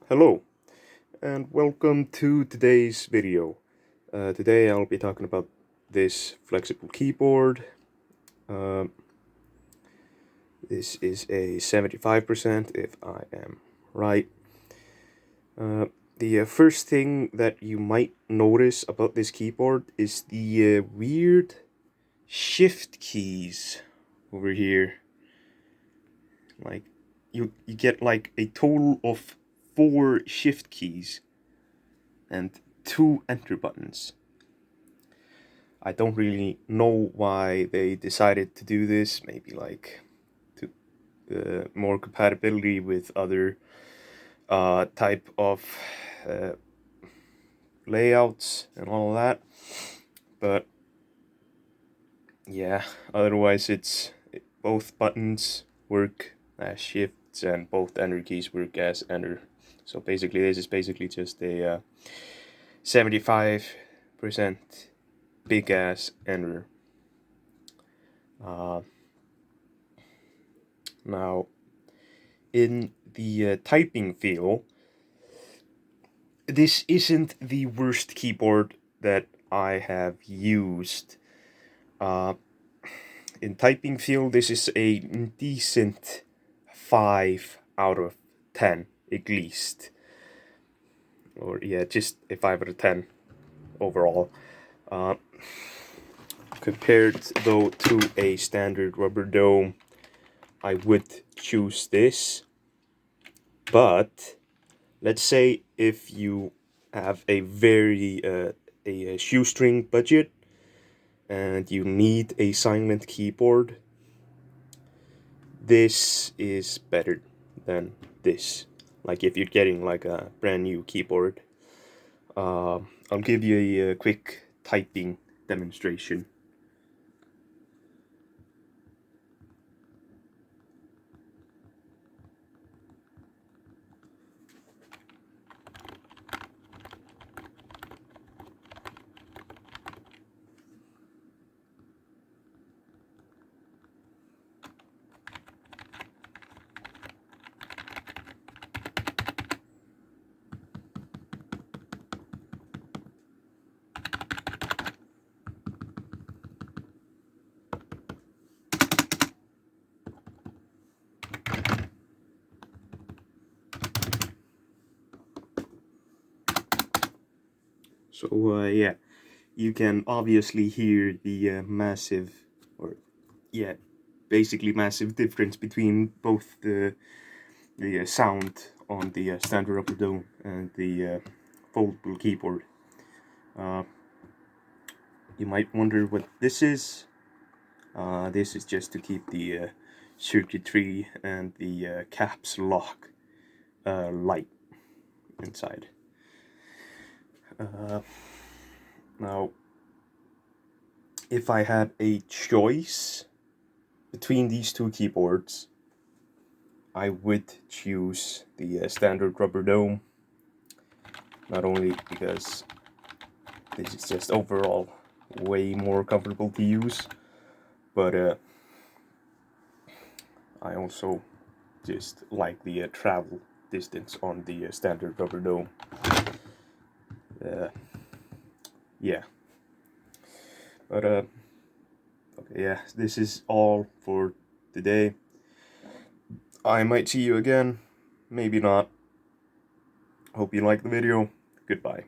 Hello, and welcome to today's video. Today I'll be talking about this flexible keyboard. Uh, this is a 75% if I am right. The first thing that you might notice about this keyboard is the weird shift keys over here. Like, you get like a total of 4 shift keys and 2 enter buttons. I don't really know why they decided to do this. Maybe like to more compatibility with other type of uh, layouts and all of that. But yeah, otherwise both buttons work as shifts and both enter keys work as enter. So basically, this is basically just a 75% big ass enter. Now, in the typing feel, this isn't the worst keyboard that I have used. In typing feel, this is a decent 5 out of 10, at least. Or yeah, just a 5 out of 10 overall. Compared though to a standard rubber dome, I would choose this. But let's say if you have a very a shoestring budget and you need a silent keyboard, this is better than this. Like if you're getting like a brand new keyboard, I'll give you a quick typing demonstration. So yeah, you can obviously hear the massive, or yeah, basically massive difference between both the sound on the standard upper dome and the foldable keyboard. Uh, you might wonder what this is. This is just to keep the circuitry and the caps lock light inside. Now, if I had a choice between these two keyboards, I would choose the standard rubber dome. Not only because this is just overall way more comfortable to use, but I also just like the travel distance on the standard rubber dome. Yeah, but okay, yeah, this is all for today. I might see you again, maybe not. Hope you liked the video. Goodbye.